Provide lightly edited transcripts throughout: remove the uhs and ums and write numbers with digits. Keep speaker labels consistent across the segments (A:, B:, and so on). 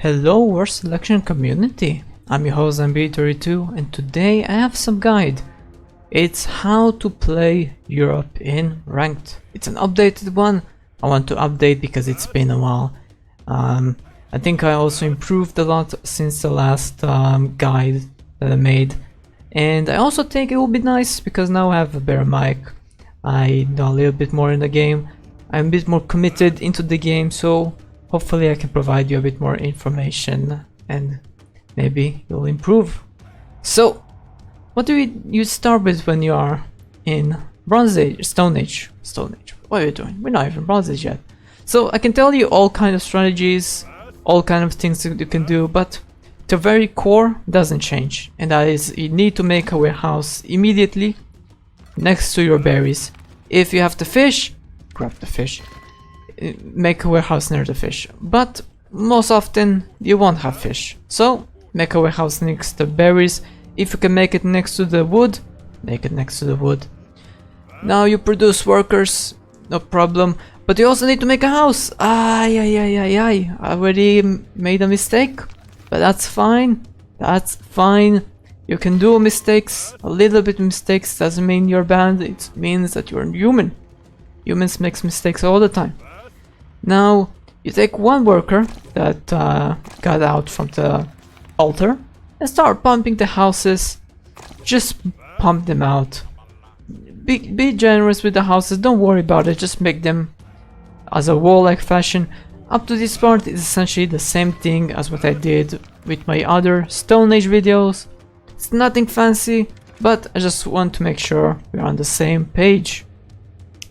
A: Hello World Selection community, I'm your host MB32 and today I have some guide. It's how to play Europe in Ranked. It's an updated one. I want to update because it's been a while. I think I also improved a lot since the last guide that I made. And I also think it will be nice because now I have a better mic. I know a little bit more in the game. I'm a bit more committed into the game, so hopefully I can provide you a bit more information and maybe you'll improve. So, what do you start with when you are in Bronze Age, Stone Age? What are you doing? We're not even Bronze Age yet. So I can tell you all kind of strategies, all kind of things that you can do, but the very core doesn't change. And that is, you need to make a warehouse immediately next to your berries. If you have the fish, grab the fish. Make a warehouse near the fish, but most often you won't have fish, so make a warehouse next to the berries. If you can make it next to the wood, make it next to the wood. Now you produce workers, no problem, but you also need to make a house. I already made a mistake, but that's fine, you can do mistakes. A little bit mistakes doesn't mean you're bad, it means that you're human. Humans make mistakes all the time. Now you take one worker that got out from the altar and start pumping the houses. Just pump them out. Be generous with the houses, don't worry about it, just make them as a wall-like fashion. Up to this part is essentially the same thing as what I did with my other Stone Age videos. It's nothing fancy, but I just want to make sure we're on the same page.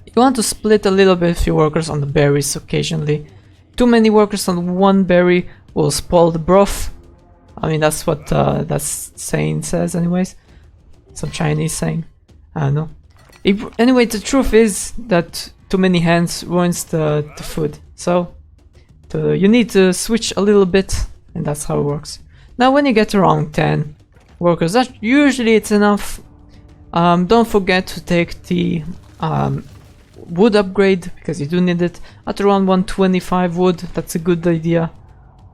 A: You want to split a little bit few workers on the berries occasionally. Too many workers on one berry will spoil the broth. I mean, that's what that saying says anyways. Some Chinese saying. I don't know. Anyway, the truth is that too many hands ruins the food. So you need to switch a little bit, and that's how it works. Now when you get around 10 workers, that usually it's enough. Don't forget to take the wood upgrade, because you do need it at around 125 wood. That's a good idea.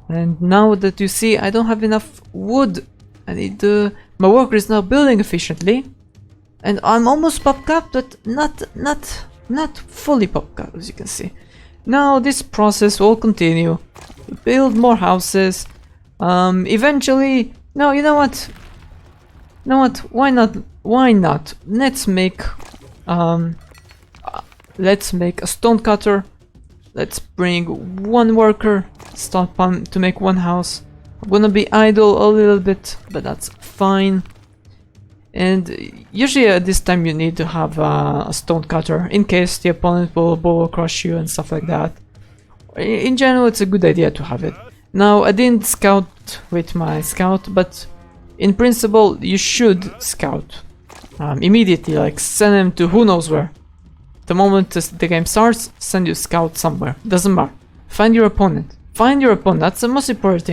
A: And now that you see I don't have enough wood, I need my worker is now building efficiently, and I'm almost pop capped, but not fully pop capped, as you can see. Now this process will continue. Build more houses. Eventually, no, you know what? Why not? Let's make a stone cutter. Let's bring one worker, start to make one house. I'm gonna be idle a little bit, but that's fine. And usually at this time you need to have a stone cutter in case the opponent will bow crush you and stuff like that. In general, it's a good idea to have it. Now, I didn't scout with my scout, but in principle you should scout immediately, like send them to who knows where. The moment the game starts, send your scout somewhere. Doesn't matter. Find your opponent. That's the most important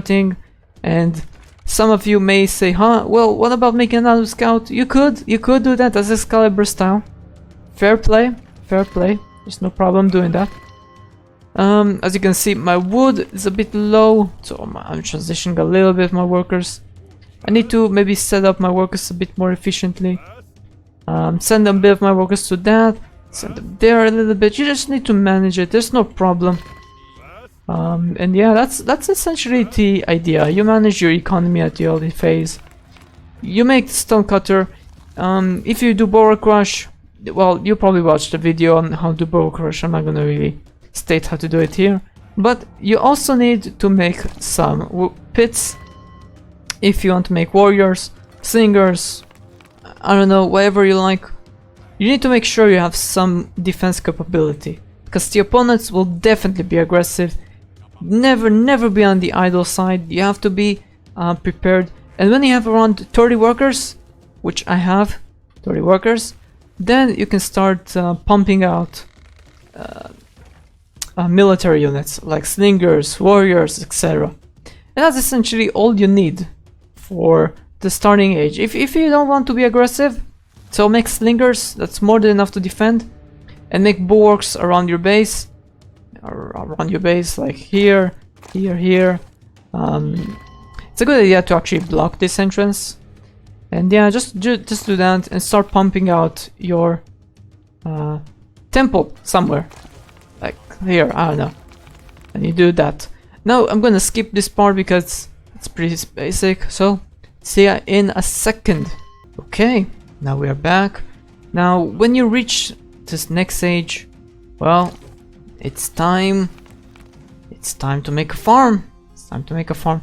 A: thing. And some of you may say, huh? Well, what about making another scout? You could do that as Excalibur style. Fair play. There's no problem doing that. As you can see, my wood is a bit low, so I'm transitioning a little bit my workers. I need to maybe set up my workers a bit more efficiently. Send a bit of my workers to that, send them there a little bit. You just need to manage it, there's no problem. And yeah, that's essentially the idea. You manage your economy at the early phase. You make the stone cutter. If you do bower crush, well, you probably watched the video on how to do bower crush. I'm not gonna really state how to do it here. But you also need to make some pits if you want to make warriors, slingers, I don't know, whatever you like. You need to make sure you have some defense capability, because the opponents will definitely be aggressive. Never be on the idle side. You have to be prepared. And when you have around 30 workers, which I have 30 workers, then you can start pumping out military units like slingers, warriors, etc. And that's essentially all you need for the starting age. If you don't want to be aggressive, so make slingers, that's more than enough to defend, and make bulwarks around your base. around your base, like here, here. It's a good idea to actually block this entrance. And yeah, just do that and start pumping out your temple somewhere. Like here, I don't know. And you do that. Now I'm gonna skip this part because it's pretty basic. So see ya in a second. Okay, now we are back. Now when you reach this next stage, well, it's time to make a farm. It's time to make a farm.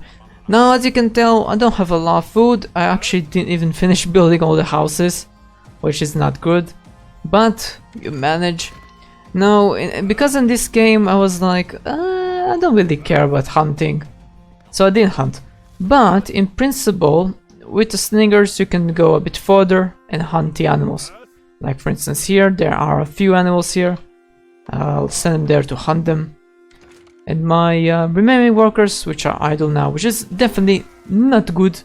A: Now, as you can tell, I don't have a lot of food. I actually didn't even finish building all the houses, which is not good, but you manage. Now, because in this game I was like, I don't really care about hunting, so I didn't hunt. But in principle, with the slingers you can go a bit further and hunt the animals. Like for instance here, there are a few animals here. I'll send them there to hunt them. And my remaining workers, which are idle now, which is definitely not good.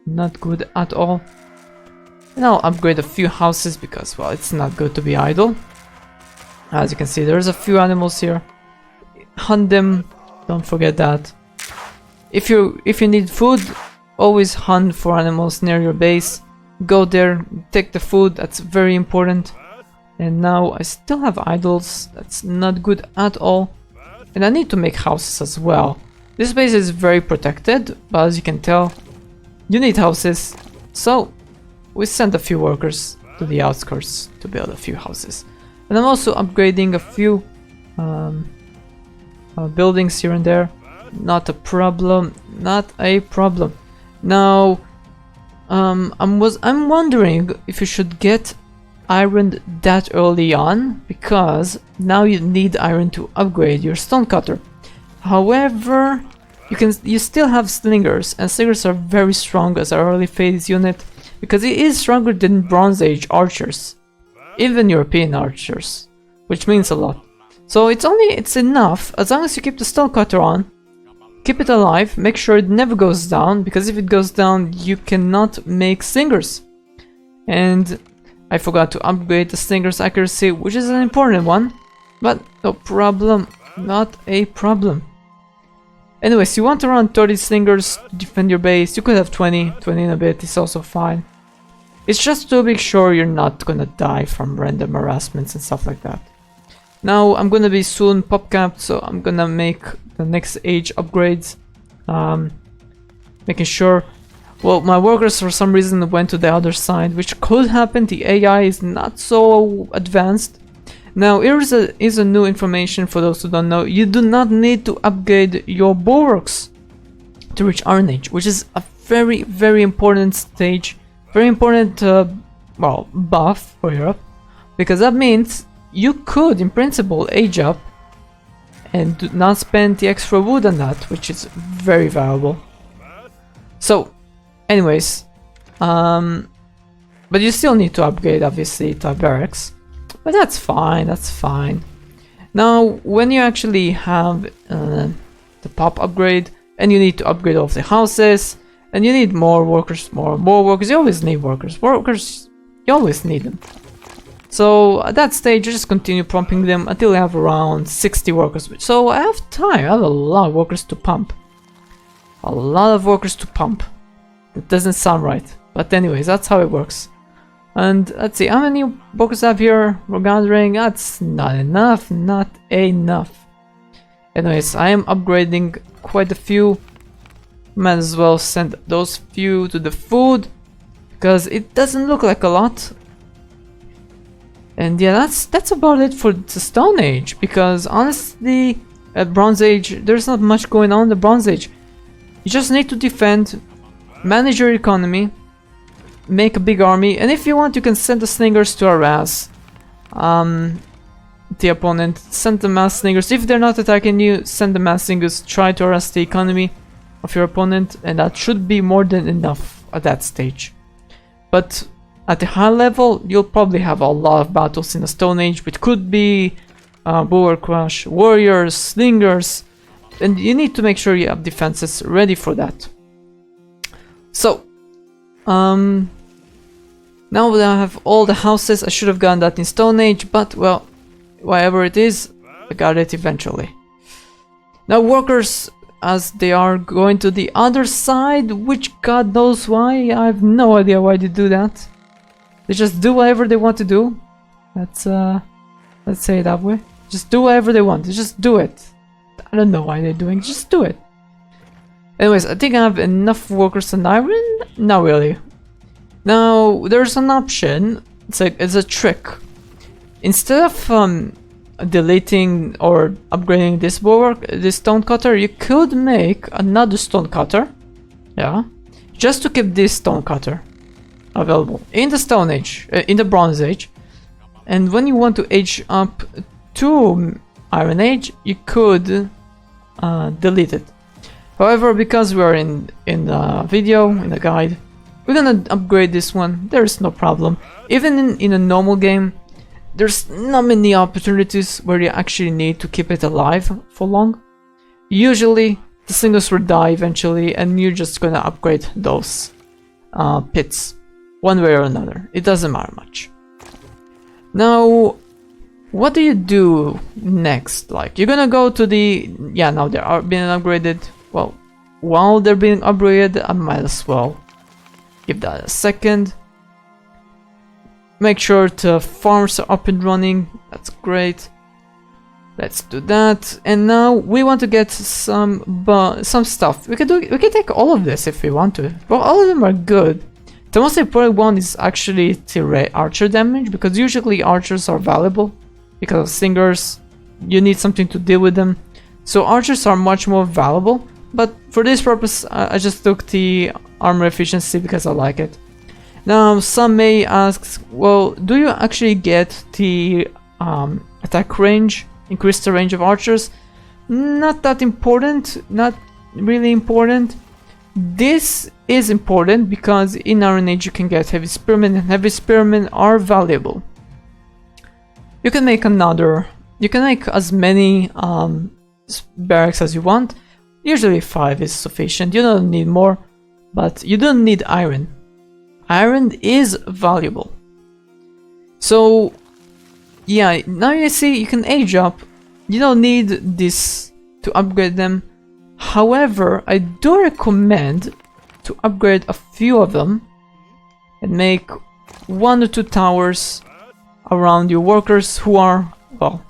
A: Not good at all. And I'll upgrade a few houses because, well, it's not good to be idle. As you can see, there's a few animals here. Hunt them, don't forget that. If you need food, always hunt for animals near your base. Go there, take the food, that's very important. And now I still have idols, that's not good at all. And I need to make houses as well. This base is very protected, but as you can tell, you need houses. So we sent a few workers to the outskirts to build a few houses. And I'm also upgrading a few buildings here and there. Not a problem, not a problem. Now, I'm wondering if you should get iron that early on, because now you need iron to upgrade your stonecutter. However, you still have slingers, and slingers are very strong as an early phase unit because it is stronger than Bronze Age archers, even European archers, which means a lot. So it's enough as long as you keep the stonecutter on, keep it alive, make sure it never goes down, because if it goes down you cannot make slingers. And I forgot to upgrade the slinger's accuracy, which is an important one, but no problem, not a problem. Anyways, you want around 30 slingers to defend your base. You could have 20 and a bit is also fine. It's just to make sure you're not gonna die from random harassments and stuff like that. Now I'm gonna be soon pop capped, so I'm gonna make the next age upgrades, making sure. Well, my workers for some reason went to the other side, which could happen. The AI is not so advanced. Now here is a new information for those who don't know. You do not need to upgrade your bulwarks to reach Iron Age, which is a very, very important stage. Very important, well, buff for Europe. Because that means you could, in principle, age up and do not spend the extra wood on that, which is very valuable. So, anyways, but you still need to upgrade, obviously, to a barracks. But that's fine, that's fine. Now, when you actually have the pop upgrade, and you need to upgrade all of the houses, and you need more workers, more workers, you always need workers. Workers, you always need them. So, at that stage, you just continue pumping them until you have around 60 workers. So, I have time, I have a lot of workers to pump. A lot of workers to pump. That doesn't sound right, but anyways, that's how it works. And let's see, how many workers I have here? We're gathering. That's not enough, not enough. Anyways, I am upgrading quite a few. Might as well send those few to the food, because it doesn't look like a lot. And yeah, that's about it for the Stone Age, because honestly, at Bronze Age, there's not much going on in the Bronze Age. You just need to defend, manage your economy, make a big army, and if you want you can send the slingers to harass the opponent. Send the mass slingers. If they're not attacking you, send the mass slingers, try to harass the economy of your opponent, and that should be more than enough at that stage. But at the high level, you'll probably have a lot of battles in the Stone Age, which could be Bulwark Crush, Warriors, Slingers, and you need to make sure you have defenses ready for that. So, now that I have all the houses, I should have gotten that in Stone Age, but well, whatever it is, I got it eventually. Now workers, as they are going to the other side, which God knows why, I have no idea why they do that. They just do whatever they want to do. Let's say it that way. Just do whatever they want. Just do it. I don't know why they're doing it. Just do it. Anyways, I think I have enough workers and iron. Not really. Now there's an option. It's a trick. Instead of deleting or upgrading this bulwark, this stone cutter, you could make another stone cutter. Yeah. Just to keep this stone cutter available in the Stone Age, in the Bronze Age. And when you want to age up to Iron Age, you could delete it. However, because we are in the video, in the guide, we're gonna upgrade this one. There's no problem. Even in a normal game, there's not many opportunities where you actually need to keep it alive for long. Usually, the singles will die eventually, and you're just gonna upgrade those pits one way or another. It doesn't matter much. Now, what do you do next? Like, you're gonna go to the... Yeah, now they are being upgraded. Well, while they're being upgraded, I might as well give that a second. Make sure the farms are up and running. That's great. Let's do that. And now we want to get some stuff. We can take all of this if we want to. Well, all of them are good. The most important one is actually the archer damage, because usually archers are valuable. Because of singers, you need something to deal with them. So archers are much more valuable. But for this purpose, I just took the armor efficiency because I like it. Now, some may ask, well, do you actually get the attack range, increase the range of archers? Not that important, not really important. This is important because in Iron Age you can get heavy spearmen, and heavy spearmen are valuable. You can make as many barracks as you want. Usually 5 is sufficient. You don't need more, but you don't need iron. Iron is valuable. So yeah, now you see you can age up. You don't need this to upgrade them. However, I do recommend to upgrade a few of them and make 1 or 2 towers around your workers who are, well,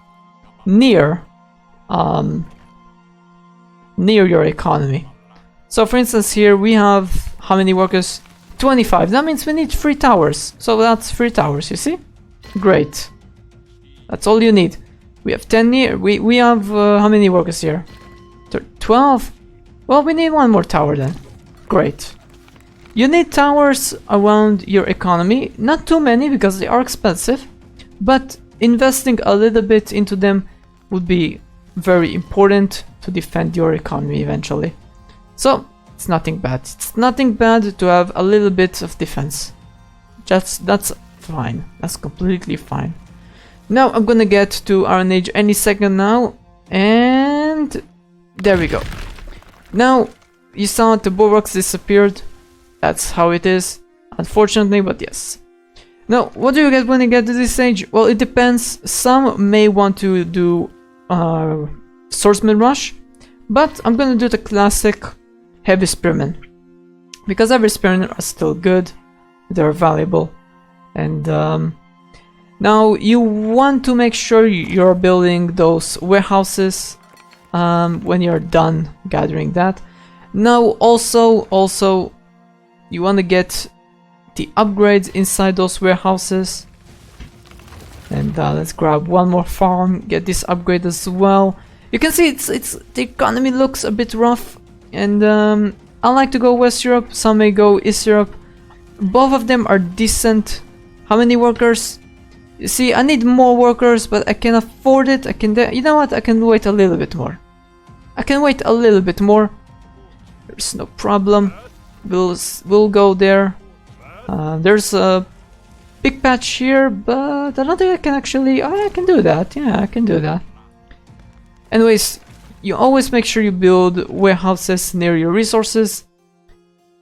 A: near your economy. So for instance, here we have how many workers? 25. That means we need 3 towers. So that's 3 towers, you see? Great. That's all you need. We have 10 here. We have how many workers here? 12? Well, we need 1 more tower then. Great. You need towers around your economy. Not too many because they are expensive, but investing a little bit into them would be very important to defend your economy eventually. So it's nothing bad. It's nothing bad to have a little bit of defense. That's fine. That's completely fine. Now I'm gonna get to Iron Age any second now, and there we go. Now you saw the bulwarks disappeared. That's how it is, unfortunately, but yes. Now, what do you get when you get to this stage? Well, it depends. Some may want to do swordsman rush, but I'm gonna do the classic heavy spearmen, because heavy spearmen are still good, they're valuable, and now you want to make sure you're building those warehouses when you're done gathering that. Now also you want to get the upgrades inside those warehouses, and let's grab 1 more farm, get this upgrade as well. You can see it's the economy looks a bit rough, and I like to go West Europe, some may go East Europe. Both of them are decent. How many workers? You see, I need more workers, but I can afford it. You know what? I can wait a little bit more. There's no problem. We'll go there. There's a big patch here, but I don't think I can actually... Oh, I can do that. Yeah, I can do that. Anyways, you always make sure you build warehouses near your resources.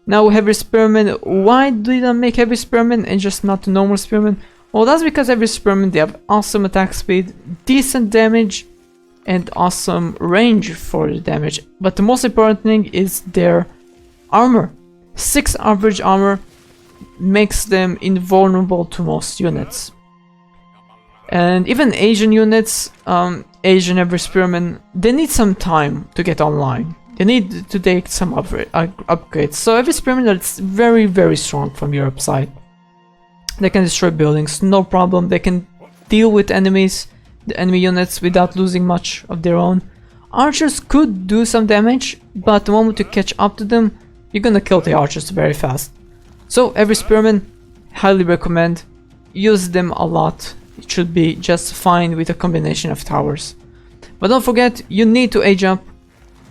A: Now heavy spearmen. Why did I make heavy spearmen and just not normal spearmen? Well, that's because heavy spearmen, they have awesome attack speed, decent damage, and awesome range for the damage. But the most important thing is their armor. 6 average armor makes them invulnerable to most units. And even Asian units, Asian every spearmen, they need some time to get online. They need to take some upgrades. So every spearman that's very, very strong from Europe side. They can destroy buildings, no problem. They can deal with enemies, the enemy units, without losing much of their own. Archers could do some damage, but the moment you catch up to them, you're gonna kill the archers very fast. So every spearman, highly recommend. Use them a lot. It should be just fine with a combination of towers. But don't forget, you need to age up.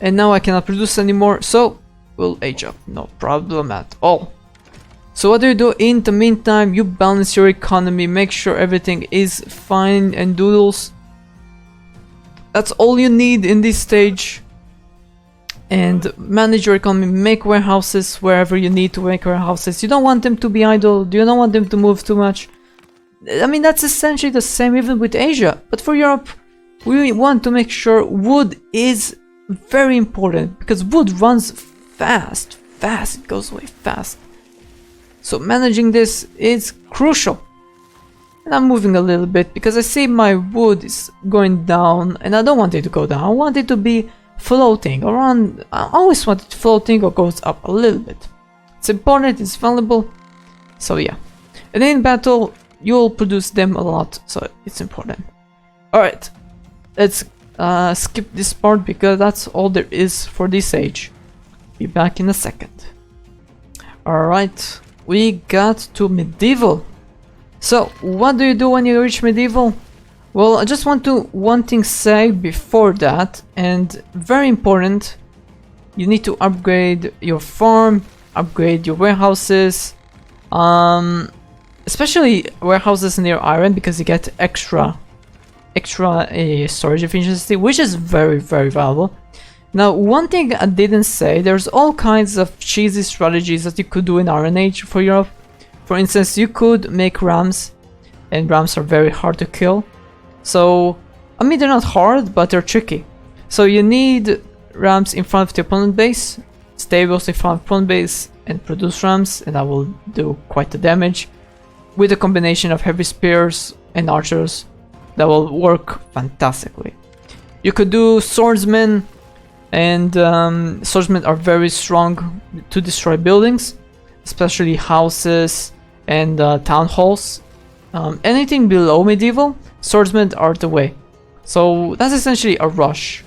A: And now I cannot produce anymore, so we'll age up, no problem at all. So what do you do in the meantime? You balance your economy, make sure everything is fine and doodles. That's all you need in this stage. And manage your economy, make warehouses wherever you need to make warehouses. You don't want them to be idle, you don't want them to move too much. I mean, that's essentially the same even with Asia. But for Europe, we want to make sure wood is very important, because wood runs fast, it goes away fast. So managing this is crucial. And I'm moving a little bit because I see my wood is going down and I don't want it to go down. I want it to be floating around. I always want it floating or goes up a little bit. It's important, it's valuable. So yeah. And in battle, you'll produce them a lot, so it's important. Alright, let's skip this part because that's all there is for this age. Be back in a second. Alright, we got to medieval. So, what do you do when you reach medieval? Well, I just want to one thing say before that, and very important, you need to upgrade your farm, upgrade your warehouses, especially warehouses near iron, because you get extra storage efficiency, which is very, very valuable. Now, one thing I didn't say, there's all kinds of cheesy strategies that you could do in Iron Age for Europe. For instance, you could make rams, and rams are very hard to kill. So, I mean, they're not hard, but they're tricky. So you need rams in front of the opponent base, stables in front of opponent base, and produce rams, and that will do quite the damage. With a combination of heavy spears and archers, that will work fantastically. You could do swordsmen, and swordsmen are very strong to destroy buildings, especially houses and town halls. Anything below medieval, swordsmen are the way. So that's essentially a rush.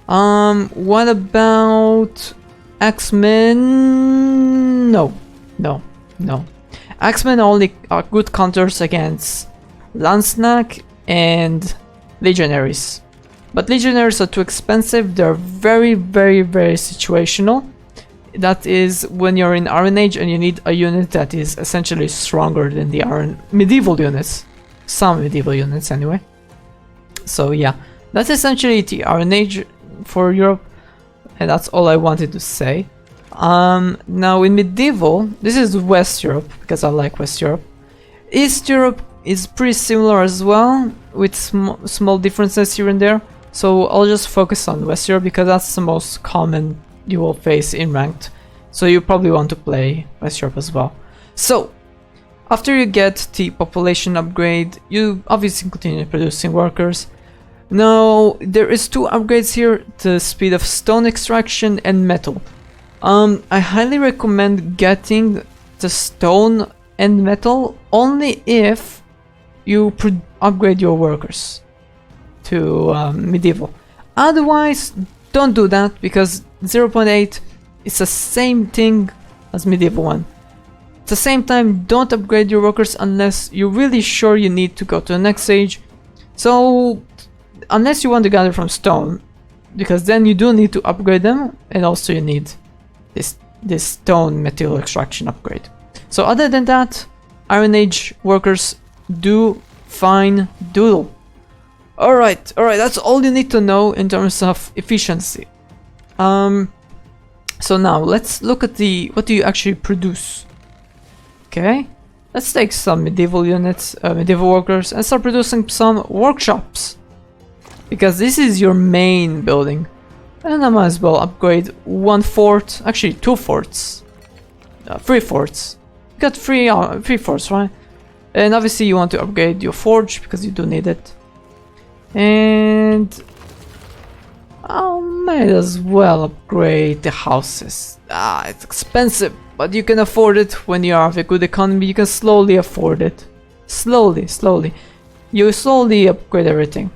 A: What about axemen? No. Axemen only are good counters against Landsnack and legionaries. But legionaries are too expensive, they're very, very, very situational. That is when you're in Iron Age and you need a unit that is essentially stronger than the medieval units. Some medieval units anyway. So yeah, that's essentially the Iron Age for Europe, and that's all I wanted to say. Now in medieval, this is West Europe, because I like West Europe. East Europe is pretty similar as well, with small differences here and there. So I'll just focus on West Europe because that's the most common you will face in ranked. So you probably want to play West Europe as well. So after you get the population upgrade, you obviously continue producing workers. Now there is 2 upgrades here: the speed of stone extraction and metal. I highly recommend getting the stone and metal only if you upgrade your workers to medieval. Otherwise, don't do that, because 0.8 is the same thing as medieval one. At the same time, don't upgrade your workers unless you're really sure you need to go to the next stage. So, unless you want to gather from stone, because then you do need to upgrade them, and also you need this stone material extraction upgrade. So other than that, Iron Age workers do fine doodle. Alright, that's all you need to know in terms of efficiency. So now let's look at what do you actually produce. Okay, let's take some medieval units, medieval workers, and start producing some workshops. because this is your main building. And I might as well upgrade 1 fort, actually 2 forts, 3 forts. You got 3 forts, right? And obviously you want to upgrade your forge because you do need it. And I might as well upgrade the houses. It's expensive, but you can afford it when you have a good economy. You can slowly afford it. Slowly. You slowly upgrade everything.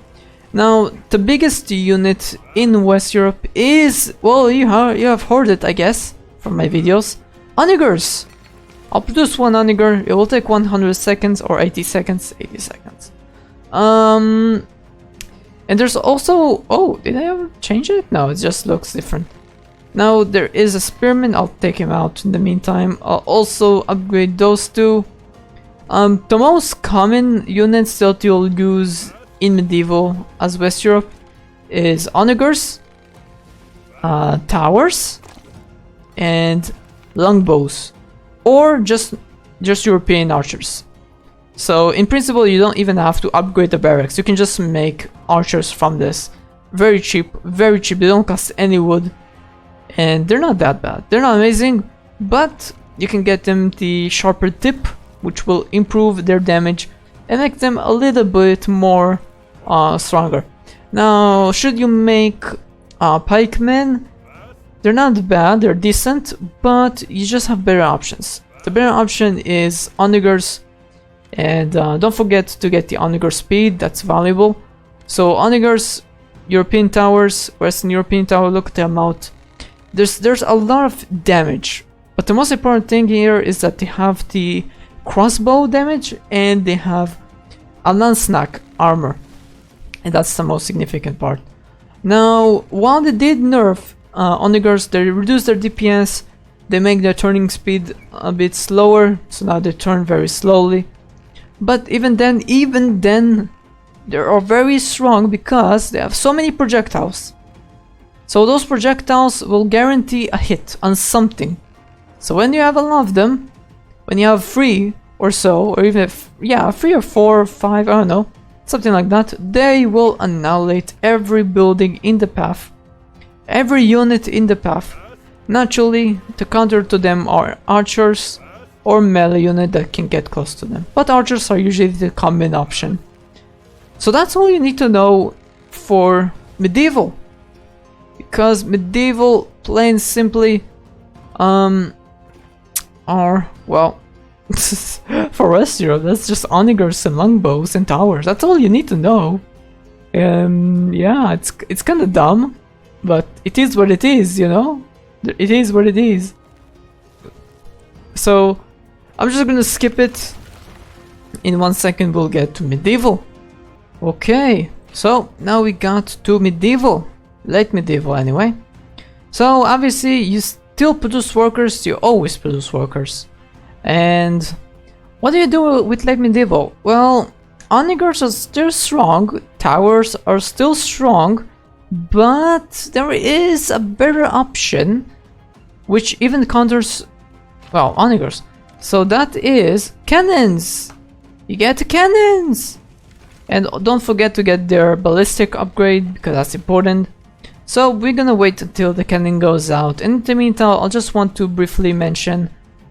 A: Now, the biggest unit in West Europe is, well, you have heard it, I guess, from my videos. Onagers! I'll produce 1 onager. It will take 100 seconds or 80 seconds. 80 seconds. And there's also... Oh, did I ever change it? No, it just looks different. Now, there is a spearman. I'll take him out in the meantime. I'll also upgrade those 2. The most common units that you'll use in medieval as West Europe is onagers, towers, and longbows, or just European archers. So in principle you don't even have to upgrade the barracks. You can just make archers from this. Very cheap, they don't cost any wood, and they're not that bad. They're not amazing, but you can get them the sharper tip, which will improve their damage and make them a little bit more stronger. Now, should you make pikemen? They're not bad, they're decent, but you just have better options. The better option is onagers, and don't forget to get the onager speed. That's valuable. So onagers, European towers, Western European tower, look at the amount. There's a lot of damage, but the most important thing here is that they have the crossbow damage and they have a Landsnack armor, and that's the most significant part. Now, while they did nerf onagers, they reduced their DPS, they make their turning speed a bit slower, so now they turn very slowly. But even then, they are very strong because they have so many projectiles. So those projectiles will guarantee a hit on something. So when you have a lot of them, when you have 3 or so, or even if, yeah, 3 or 4 or 5, I don't know, something like that, they will annihilate every building in the path, every unit in the path. Naturally, the counter to them are archers or melee unit that can get close to them, but archers are usually the common option. So that's all you need to know for medieval, because medieval, plain simply, are, well, for West Europe, that's just onagers and longbows and towers. That's all you need to know. Yeah, it's kind of dumb, but it is what it is, you know? It is what it is. So, I'm just gonna skip it. In 1 second we'll get to medieval. Okay, so now we got to medieval. Late medieval anyway. So obviously you still produce workers, you always produce workers. And what do you do with late medieval? Well, onagers are still strong, towers are still strong, but there is a better option which even counters, well, onagers. So that is cannons. You get cannons, and don't forget to get their ballistic upgrade because that's important. So we're gonna wait until the cannon goes out. In the meantime, I'll just want to briefly mention,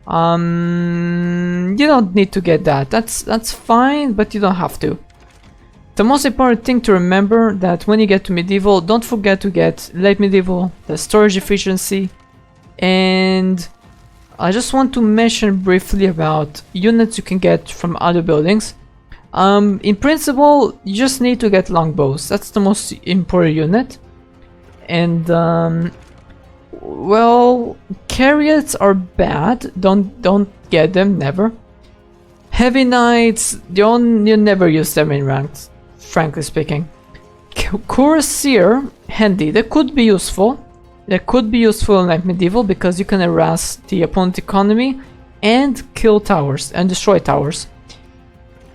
A: you don't need to get that. That's fine, but you don't have to. The most important thing to remember that when you get to medieval, don't forget to get late medieval, the storage efficiency, and I just want to mention briefly about units you can get from other buildings. In principle, you just need to get longbows. That's the most important unit. And well, chariots are bad. Don't get them, never. Heavy knights, you never use them in ranked, frankly speaking. Cuirassier, handy. They could be useful. They could be useful in like medieval because you can harass the opponent economy and kill towers and destroy towers.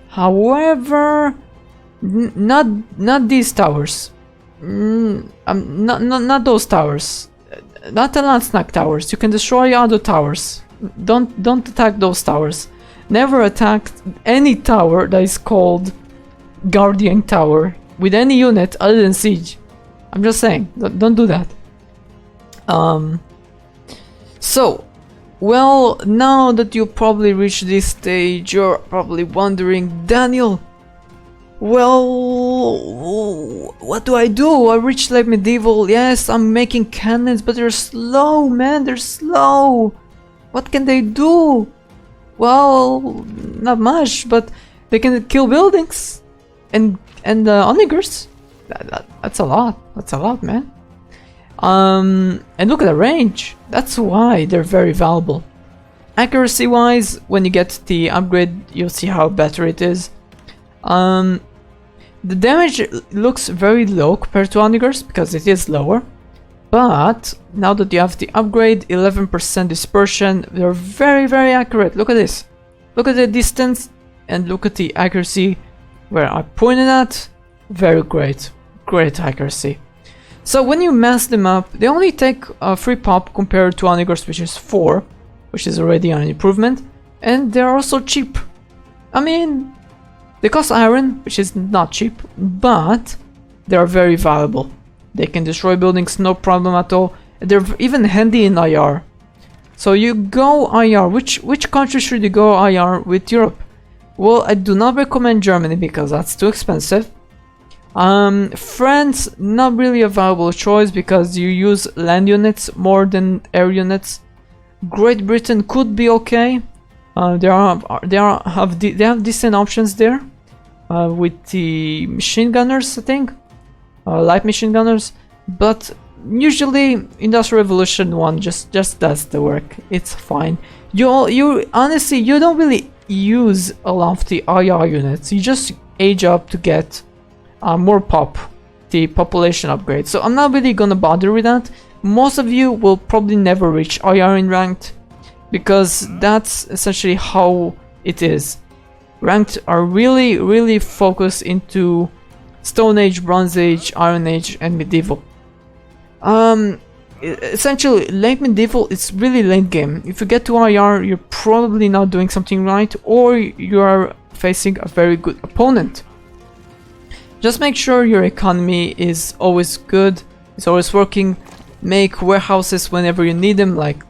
A: However, not these towers. Not those towers. Not the Landsnack towers. You can destroy other towers. Don't attack those towers. Never attack any tower that is called Guardian Tower. with any unit other than siege. I'm just saying, don't do that. So, well, now that you probably reached this stage, you're probably wondering, Daniel, well, what do? I reached late medieval, yes, I'm making cannons, but they're slow, man, they're slow. What can they do? Well, not much, but they can kill buildings and onagers. That's a lot. That's a lot, man. And look at the range. That's why they're very valuable. Accuracy wise, when you get the upgrade, you'll see how better it is. The damage looks very low compared to onagers because it is lower. But now that you have the upgrade, 11% dispersion, they're very, very accurate. Look at this. Look at the distance and look at the accuracy where I pointed at. Very great. Great accuracy. So when you mass them up, they only take 3 pop compared to onagers, which is 4, which is already an improvement. And they're also cheap. I mean, they cost iron, which is not cheap, but they are very valuable. They can destroy buildings, no problem at all. They're even handy in IR. So you go IR. Which country should you go IR with Europe? Well, I do not recommend Germany because that's too expensive. France, not really a viable choice because you use land units more than air units. Great Britain could be okay. They have decent options there with the machine gunners, I think. Light machine gunners, but usually Industrial Revolution 1 just does the work. It's fine. You honestly, you don't really use a lot of the IR units. You just age up to get more pop, the population upgrade. So I'm not really gonna bother with that. Most of you will probably never reach IR in ranked because that's essentially how it is. Ranked are really focused into Stone Age, Bronze Age, Iron Age, and Medieval. Essentially, late Medieval is really late game. If you get to IR, you're probably not doing something right, or you are facing a very good opponent. Just make sure your economy is always good, it's always working. Make warehouses whenever you need them, like,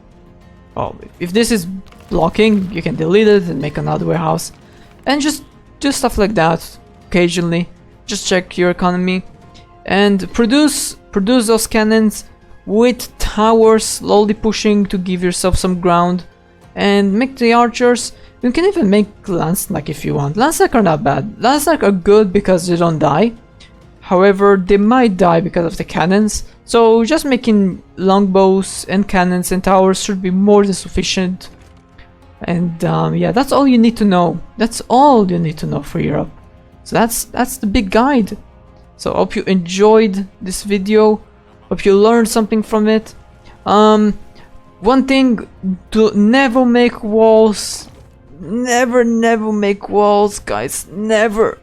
A: oh, if this is blocking, you can delete it and make another warehouse. And just do stuff like that occasionally. Just check your economy and produce those cannons with towers, slowly pushing to give yourself some ground, and make the archers. You can even make Lancenack if you want. Lancenack are not bad. Lancenack are good because they don't die. However, they might die because of the cannons. So just making longbows and cannons and towers should be more than sufficient. And yeah, that's all you need to know. That's all you need to know for Europe. So that's the big guide. So I hope you enjoyed this video. Hope you learned something from it. One thing, do never make walls. Never make walls, guys. Never.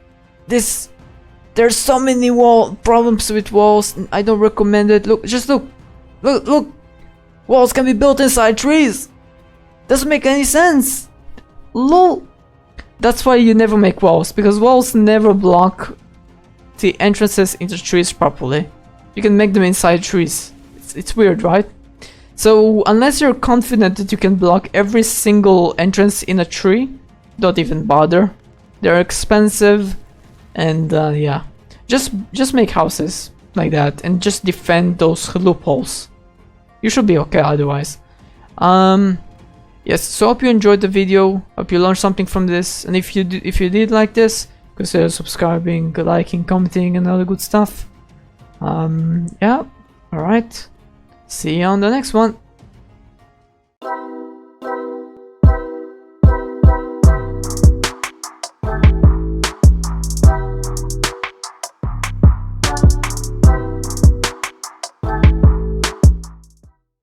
A: There's so many problems with walls. I don't recommend it. Look. Walls can be built inside trees. Doesn't make any sense. Lol. That's why you never make walls, because walls never block the entrances into trees properly. You can make them inside trees. It's weird, right? So unless you're confident that you can block every single entrance in a tree, don't even bother. They're expensive, and yeah, just make houses like that and just defend those loopholes. You should be okay otherwise. Yes, so hope you enjoyed the video. Hope you learned something from this, and if you did like this, consider subscribing, liking, commenting, and all the good stuff. Yeah, all right. See you on the next one.